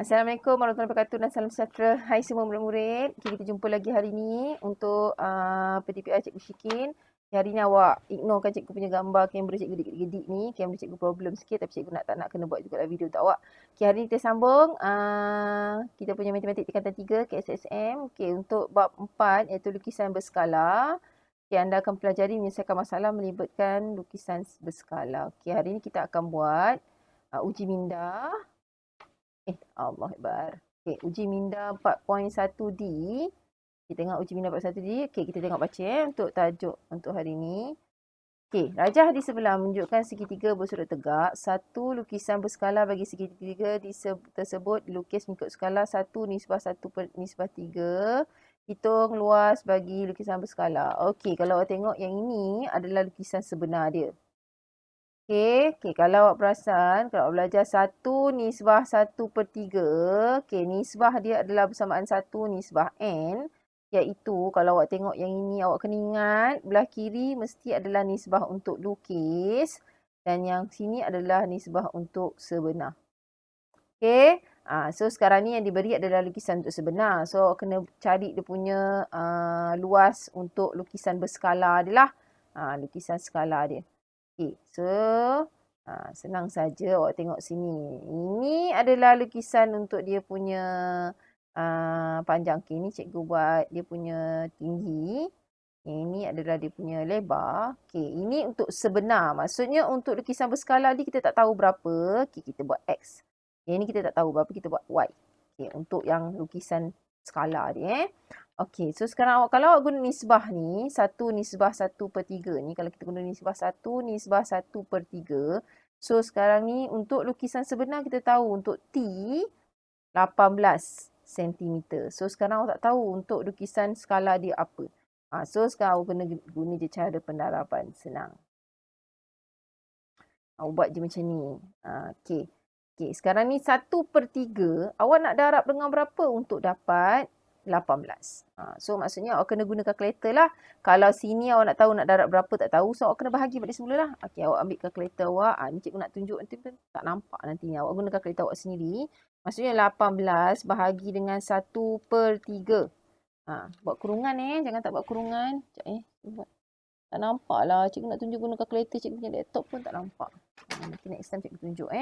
Assalamualaikum warahmatullahi wabarakatuh dan salam sejahtera. Hai semua murid-murid. Kita jumpa lagi hari ni untuk PDPR Cikgu Syikin. Hari ni awak ignorekan cikgu punya gambar kamera cikgu gedik-gedik ni. Kamera cikgu problem sikit tapi cikgu tak nak kena buat juga video untuk awak. Okay, hari ni kita sambung kita punya matematik tingkatan 3 KSSM. Okay, untuk bab 4 iaitu lukisan berskala. Okay, anda akan pelajari menyelesaikan masalah melibatkan lukisan berskala. Okay, hari ni kita akan buat uji minda. Allah Akbar. Okay, uji minda 4.1D. Kita tengok uji minda 4.1D. Okay, kita tengok baca untuk tajuk untuk hari ni. Okay, rajah di sebelah menunjukkan segitiga bersudut tegak. Satu lukisan berskala bagi segitiga tersebut dilukis mengikut skala 1:1/3. Hitung luas bagi lukisan berskala. Okey, kalau awak tengok yang ini adalah lukisan sebenar dia. Okey, kalau awak perasan, kalau awak belajar 1:1/3, nisbah dia adalah bersamaan 1:n, iaitu kalau awak tengok yang ini, awak kena ingat belah kiri mesti adalah nisbah untuk lukis dan yang sini adalah nisbah untuk sebenar. Okey, so sekarang ni yang diberi adalah lukisan untuk sebenar. So, awak kena cari dia punya luas untuk lukisan berskala dia lah. Lukisan skala dia. Okay, so senang saja awak tengok sini. Ini adalah lukisan untuk dia punya panjang. Okay, ini cikgu buat dia punya tinggi. Ini adalah dia punya lebar. Okay, ini untuk sebenar. Maksudnya untuk lukisan berskala ni kita tak tahu berapa. Okay, kita buat X. Yang ini kita tak tahu berapa, kita buat Y. Okay, untuk yang lukisan skala dia. Okey, so sekarang kalau awak guna nisbah ni, 1:1/3 ni, kalau kita guna nisbah 1:1/3, so sekarang ni untuk lukisan sebenar kita tahu untuk T 18 cm. So sekarang awak tak tahu untuk lukisan skala dia apa. So sekarang awak kena guna je cara pendaraban, senang. Awak buat je macam ni. Okey. Okey, sekarang ni 1/3, awak nak darab dengan berapa untuk dapat 18. So maksudnya awak kena guna kalkulator lah. Kalau sini awak nak tahu nak darab berapa tak tahu, so awak kena bahagi balik semula lah. Okey, awak ambil kalkulator awak. Ni cikgu nak tunjuk nanti tak nampak nanti ni. Awak guna kalkulator awak sendiri. Maksudnya 18 bahagi dengan 1/3. Buat kurungan jangan tak buat kurungan. Sekejap tak nampak lah. Cikgu nak tunjuk guna kalkulator, cikgu punya laptop pun tak nampak. Nanti next time cikgu tunjuk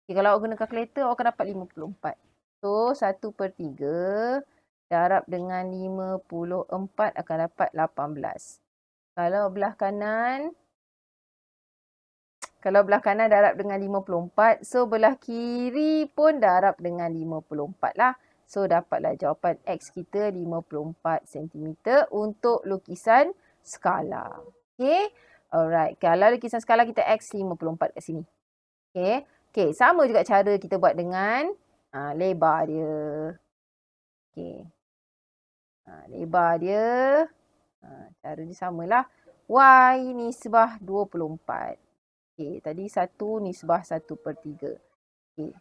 Okay, kalau awak guna kalkulator awak akan dapat 54. So 1/3 darab dengan 54 akan dapat 18. Kalau belah kanan darab dengan 54, so belah kiri pun darab dengan 54 lah. So dapatlah jawapan X kita 54 cm untuk lukisan skala. Okay, alright. Kalau lukisan skala kita X 54 kat sini. Okay, sama juga cara kita buat dengan lebar dia. Okay. Lebar dia. Cara dia samalah. Y nisbah 24. Okay, tadi 1:1/3. Okay.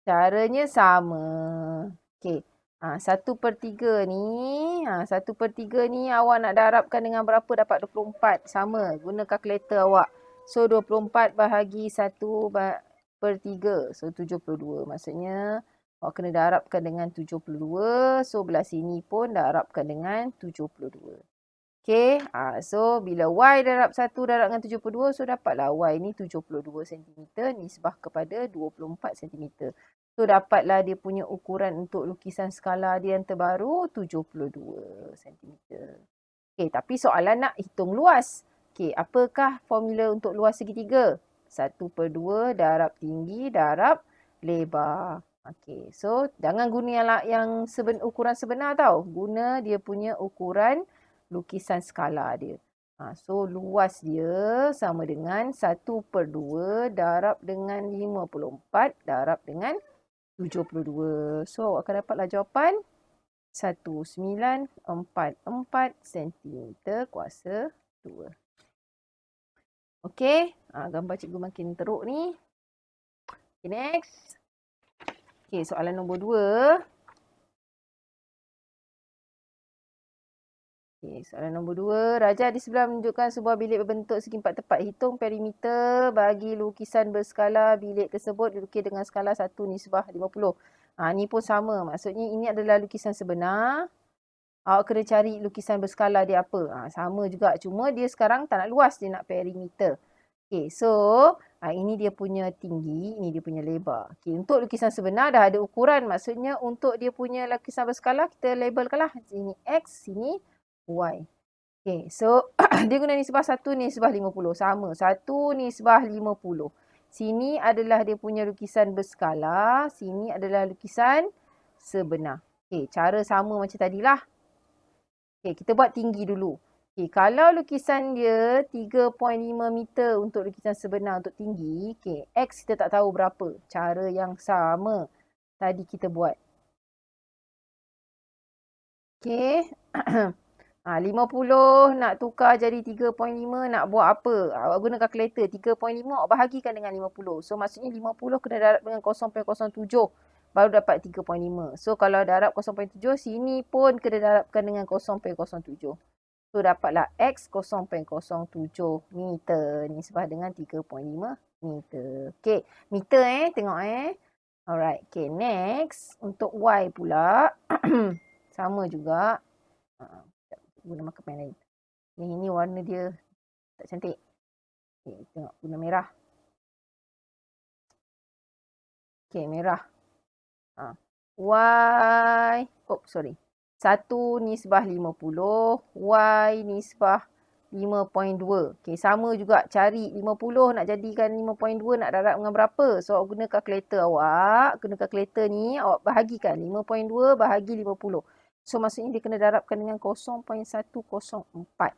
Caranya sama. Okay. 1/3 ni. 1/3 ni awak nak darabkan dengan berapa dapat 24. Sama. Guna kalkulator awak. So 24 bahagi 1/3. So 72. Maksudnya awak kena darabkan dengan 72. So belah sini pun darabkan dengan 72. Okay. So bila Y darab 1 darab dengan 72. So dapatlah Y ni 72 cm. Nisbah kepada 24 cm. So dapatlah dia punya ukuran untuk lukisan skala dia yang terbaru 72 cm. Okay, tapi soalan nak hitung luas. Okay, apakah formula untuk luas segitiga? 1/2 darab tinggi darab lebar. Okay, so jangan guna yang ukuran sebenar tau. Guna dia punya ukuran lukisan skala dia. So luas dia sama dengan 1/2 darab dengan 54 darab dengan 72. So awak akan dapatlah jawapan 1944 cm kuasa 2. Okey, gambar cikgu makin teruk ni. Okay, next. Okey, soalan nombor 2. Okey, soalan nombor 2. Raja di sebelah menunjukkan sebuah bilik berbentuk segi empat tepat. Hitung perimeter bagi lukisan berskala bilik tersebut dilukis dengan skala 1:50. Ni pun sama. Maksudnya ini adalah lukisan sebenar. Awak kena cari lukisan berskala dia apa. Sama juga. Cuma dia sekarang tak nak luas. Dia nak perimeter. Okay, so ini dia punya tinggi. Ini dia punya lebar. Okay, untuk lukisan sebenar dah ada ukuran. Maksudnya untuk dia punya lukisan berskala kita labelkan lah. Sini X, sini Y. Okay, so dia guna nisbah 1:50. Sama. 1:50. Sini adalah dia punya lukisan berskala. Sini adalah lukisan sebenar. Okay, cara sama macam tadilah. Okay, kita buat tinggi dulu. Okay, kalau lukisan dia 3.5 meter untuk lukisan sebenar untuk tinggi. Okay, X kita tak tahu berapa. Cara yang sama tadi kita buat. Okay. 50 nak tukar jadi 3.5 nak buat apa? Awak guna kalkulator. 3.5 awak bahagikan dengan 50. So maksudnya 50 kena darab dengan 0.07. Baru dapat 3.5. So kalau darab 0.7 sini pun kena darabkan dengan 0.07. So dapatlah X 0.07 meter. Nisbah dengan 3.5 meter. Okay. Meter tengok Alright. Okay. Next. Untuk Y pula. Sama juga. Guna marker pen lain. Yang ini warna dia tak cantik. Okay, tengok guna merah. Okay, merah. Y. Oh, sorry. 1:50. Y nisbah 5.2. Okay, sama juga. Cari 50 nak jadikan 5.2 nak darab dengan berapa? So, awak guna kalkulator awak. Guna kalkulator ni, awak bahagikan. 5.2 bahagi 50. So, maksudnya dia kena darabkan dengan 0.104.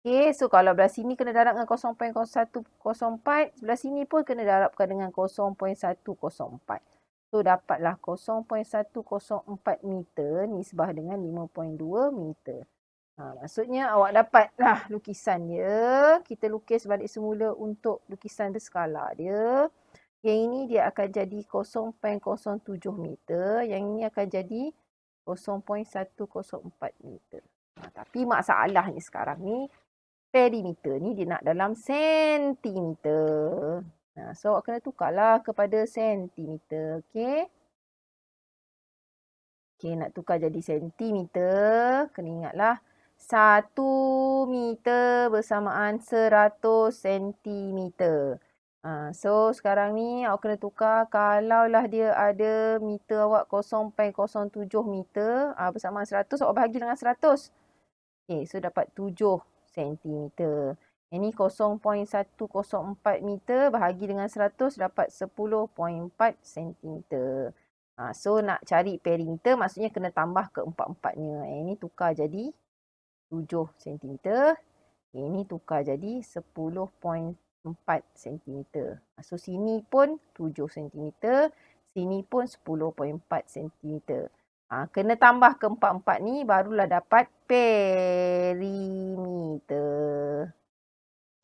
Okay, so kalau belah sini kena darab dengan 0.104. Sebelah sini pun kena darabkan dengan 0.104. So, dapatlah 0.104 meter nisbah dengan 5.2 meter. Maksudnya awak dapatlah lukisan dia. Kita lukis balik semula untuk lukisan berskala dia. Yang ini dia akan jadi 0.07 meter. Yang ini akan jadi 0.104 meter. Tapi masalahnya sekarang ni, perimeter ni dia nak dalam sentimeter. So awak kena tukarlah kepada sentimeter. Okay. Okay, nak tukar jadi sentimeter. Kena ingatlah. 1 meter bersamaan 100 sentimeter. So sekarang ni awak kena tukar. Kalaulah dia ada meter awak 0.07 meter. Bersamaan 100. Awak bahagi dengan 100. Okay, so dapat 7 sentimeter. Ini 0.104 meter bahagi dengan 100 dapat 10.4 sentimeter. So nak cari perimeter maksudnya kena tambah ke empat-empatnya. Ini tukar jadi 7 cm. Ini tukar jadi 10.4 cm. So sini pun 7 cm. Sini pun 10.4 cm. Kena tambah ke empat-empat ni barulah dapat perimeter.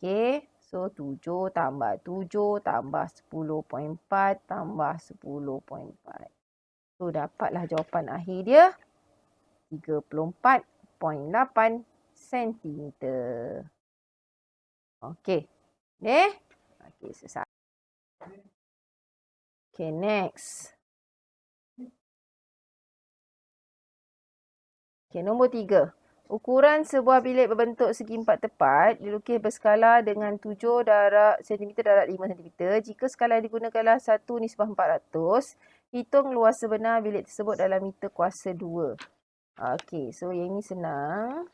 Okay. So 7 tambah 7 tambah 10.4 tambah 10.4. So dapatlah jawapan akhir dia 34.8 cm. Okey. Okey, selesai. Okay, next. Okay, nombor 3. Ukuran sebuah bilik berbentuk segi empat tepat dilukis berskala dengan 7 darab cm darab 5 cm. Jika skala digunakanlah 1:400, hitung luas sebenar bilik tersebut dalam meter kuasa 2. Okey, so yang ni senang.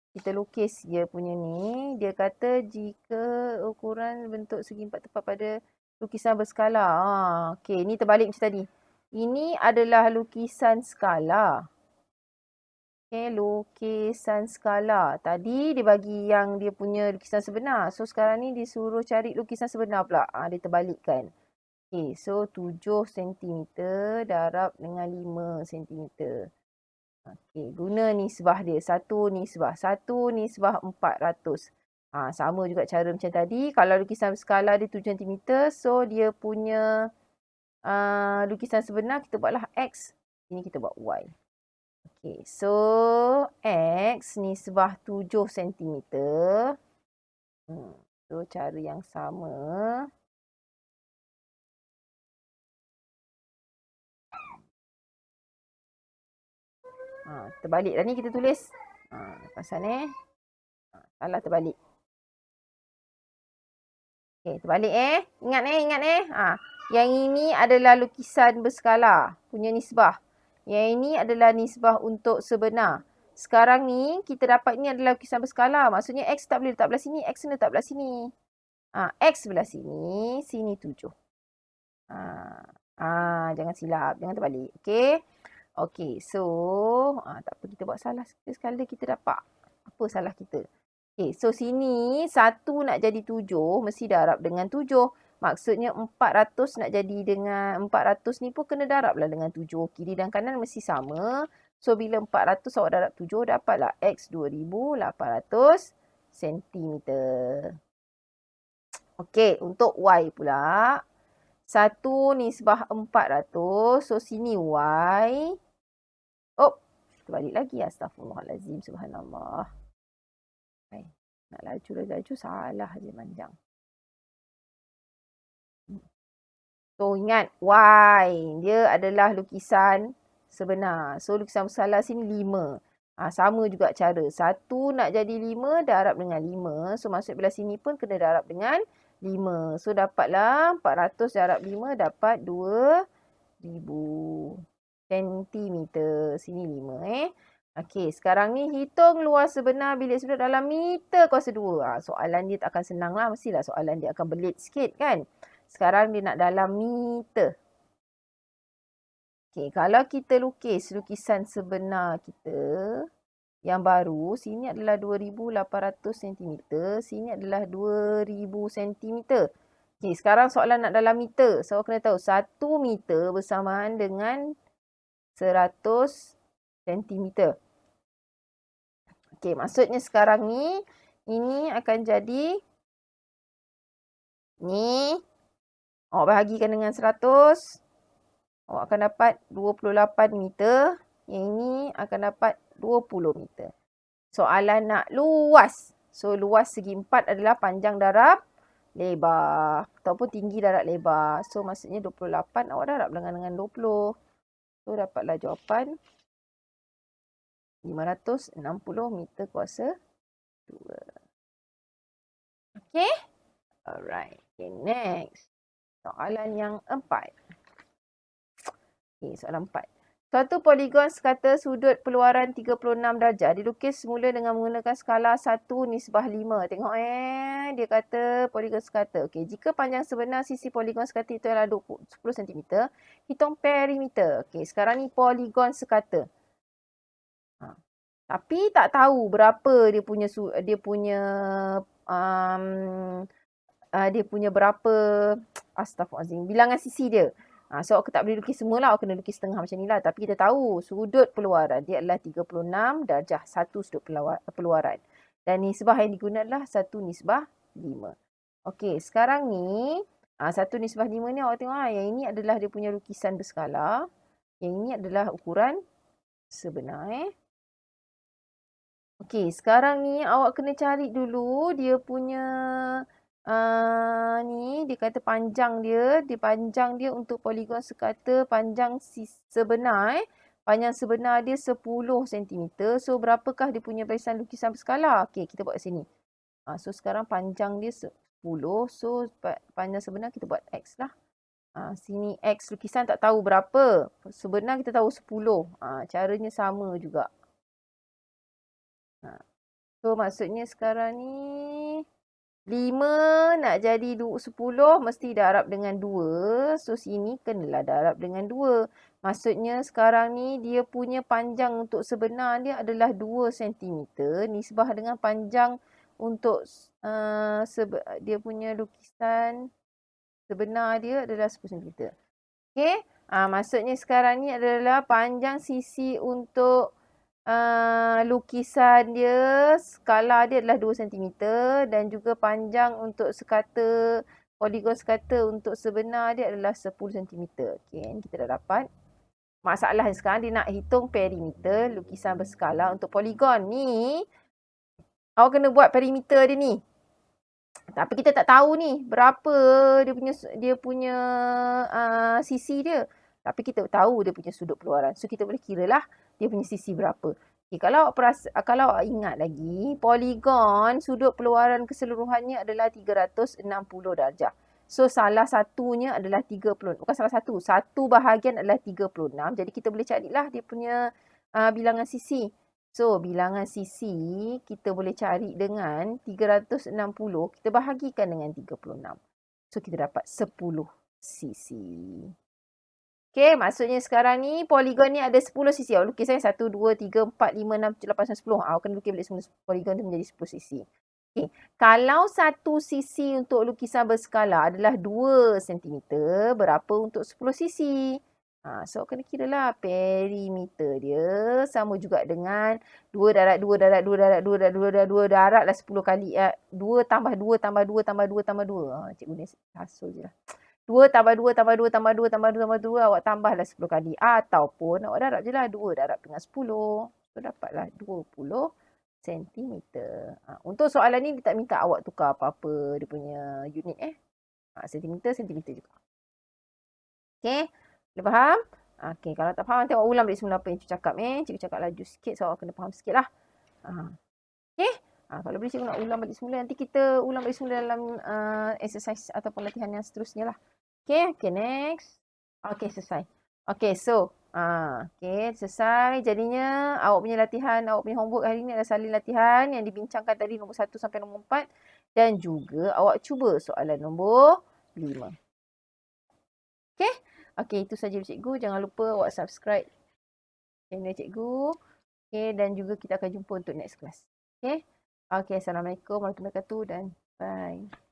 Kita lukis dia punya ni. Dia kata jika ukuran bentuk segi empat tepat pada lukisan berskala. Okey, ni terbalik macam tadi. Ini adalah lukisan skala. Okay, lukisan skala. Tadi dia bagi yang dia punya lukisan sebenar. So, sekarang ni disuruh cari lukisan sebenar pula. Dia terbalikkan. Okay, so 7 cm darab dengan 5 cm. Okay, guna nisbah dia. 1:400. Sama juga cara macam tadi. Kalau lukisan skala dia 7 cm, so dia punya lukisan sebenar kita buatlah X. Ini kita buat Y. Okay, so X nisbah 7 cm. So cara yang sama. Terbalik dah ni kita tulis. Pasal ni. Salah terbalik. Okay, terbalik Ingat yang ini adalah lukisan berskala punya nisbah. Yang ini adalah nisbah untuk sebenar. Sekarang ni kita dapat ni adalah lukisan berskala. Maksudnya X tak boleh letak belah sini. X kena letak belah sini. X belah sini. Sini 7. Jangan silap. Jangan terbalik. Okay. Okay. So. Tak apa kita buat salah. Sekali kita dapat. Apa salah kita? Okay, so sini 1 nak jadi 7, mesti darab dengan 7. Maksudnya 400 nak jadi dengan 400 ni pun kena darab lah dengan 7. Kiri dan kanan mesti sama. So, bila 400 awak darab 7, dapatlah X 2800 cm. Okay, untuk Y pula. 1 nisbah 400. So, sini Y. Oh, terbalik lagi. Astaghfirullahalazim. Subhanallah. Nak laju salah je panjang. So ingat Y dia adalah lukisan sebenar. So lukisan bersalah sini 5. Sama juga cara. 1 nak jadi 5 darab dengan 5. So masuk belah sini pun kena darab dengan 5. So dapatlah 400 darab 5 dapat 2000 cm. Sini 5 Okey, sekarang ni hitung luas sebenar bilik sudut dalam meter kuasa 2. Soalan dia tak akan senang lah. Mestilah soalan dia akan belit sikit kan. Sekarang dia nak dalam meter. Okey, kalau kita lukis lukisan sebenar kita yang baru, sini adalah 2800 cm. Sini adalah 2000 cm. Okey, sekarang soalan nak dalam meter. So, kena tahu 1 meter bersamaan dengan 100 cm. Okey, maksudnya sekarang ni, ini akan jadi, ni, awak bahagikan dengan 100, awak akan dapat 28 meter. Yang ini akan dapat 20 meter. Soalan nak luas. So, luas segi 4 adalah panjang darab lebar. Ataupun tinggi darab lebar. So, maksudnya 28 awak darab dengan 20. So, dapatlah jawapan 560 meter kuasa 2. Okay? Alright. Okay, next. Soalan yang 4. Okay, soalan 4. Suatu poligon sekata sudut peluaran 36 darjah dilukis semula dengan menggunakan skala 1 nisbah 5. Tengok dia kata poligon sekata. Okay, jika panjang sebenar sisi poligon sekata itu adalah 10 cm, hitung perimeter. Okay, sekarang ni poligon sekata. Tapi tak tahu berapa dia punya berapa astaghfirullahalazim bilangan sisi dia. So aku tak boleh lukis semualah, aku kena lukis setengah macam ni lah. Tapi kita tahu sudut peluaran dia adalah 36 darjah, satu sudut peluaran. Dan nisbah yang digunakan adalah 1 nisbah 5. Okey, sekarang ni 1 nisbah 5 ni awak tengok yang ini adalah dia punya lukisan berskala. Yang ini adalah ukuran sebenar Okey, sekarang ni awak kena cari dulu dia punya ni dia kata panjang dia. Panjang dia untuk poligon sekata panjang sebenar Panjang sebenar dia 10 cm. So berapakah dia punya barisan lukisan berskala? Okey, kita buat sini. So sekarang panjang dia 10. So panjang sebenar kita buat X lah. Sini X lukisan tak tahu berapa. Sebenar kita tahu 10. Caranya sama juga. So maksudnya sekarang ni 5 nak jadi 10 mesti darab dengan 2. So sini kenalah darab dengan 2. Maksudnya sekarang ni dia punya panjang untuk sebenar dia adalah 2 cm. Nisbah dengan panjang untuk dia punya lukisan sebenar dia adalah 10 cm. Okay. Maksudnya sekarang ni adalah panjang sisi untuk lukisan dia, skala dia adalah 2 cm dan juga panjang untuk sekata, poligon sekata untuk sebenar dia adalah 10 cm. Okay, kita dah dapat. Masalah sekarang dia nak hitung perimeter lukisan berskala untuk poligon. Ni, awak kena buat perimeter dia ni. Tapi kita tak tahu ni berapa dia punya sisi dia. Tapi kita tahu dia punya sudut keluaran. So kita boleh kira lah dia punya sisi berapa. Okay, kalau awak ingat lagi, poligon sudut keluaran keseluruhannya adalah 360 darjah. So salah satunya adalah 30. Bukan salah satu. Satu bahagian adalah 36. Jadi kita boleh carilah dia punya bilangan sisi. So, bilangan sisi kita boleh cari dengan 360, kita bahagikan dengan 36. So, kita dapat 10 sisi. Okay, maksudnya sekarang ni poligon ni ada 10 sisi. Awak lukis 1, 2, 3, 4, 5, 6, 7, 8, 9, 10. Awak kena lukis balik semua poligon tu menjadi 10 sisi. Okay. Kalau satu sisi untuk lukisan berskala adalah 2 cm, berapa untuk 10 sisi? So, kena kira lah perimeter dia sama juga dengan 2 darab 2 darab 2 darab 2 darab 2 darab 2 darab lah 10 kali. 2 tambah 2 tambah 2 tambah 2 tambah 2. Cikgu ni hasul je lah. 2 tambah 2 tambah 2 tambah 2 tambah 2 tambah 2. Awak tambahlah 10 kali. Ataupun awak darab je lah 2 darab dengan 10. So, dapatlah 20 cm. Untuk soalan ni dia tak minta awak tukar apa-apa dia punya unit sentimeter juga. Okay. Boleh faham? Okay, kalau tak faham nanti awak ulang balik semula apa yang cikgu cakap. Cikgu cakap laju sikit so awak kena faham sikit lah. Okay. Kalau boleh cikgu nak ulang balik semula. Nanti kita ulang balik semula dalam exercise ataupun latihan yang seterusnya lah. Okay, next. Okay, selesai. Okay, so. Okay, selesai. Jadinya awak punya latihan, awak punya homework hari ni adalah salin latihan yang dibincangkan tadi nombor 1 sampai nombor 4. Dan juga awak cuba soalan nombor 5. Okay. Okay, itu saja cikgu. Jangan lupa awak subscribe channel cikgu. Okay, dan juga kita akan jumpa untuk next class. Okay. Okay, Assalamualaikum warahmatullahi wabarakatuh dan bye.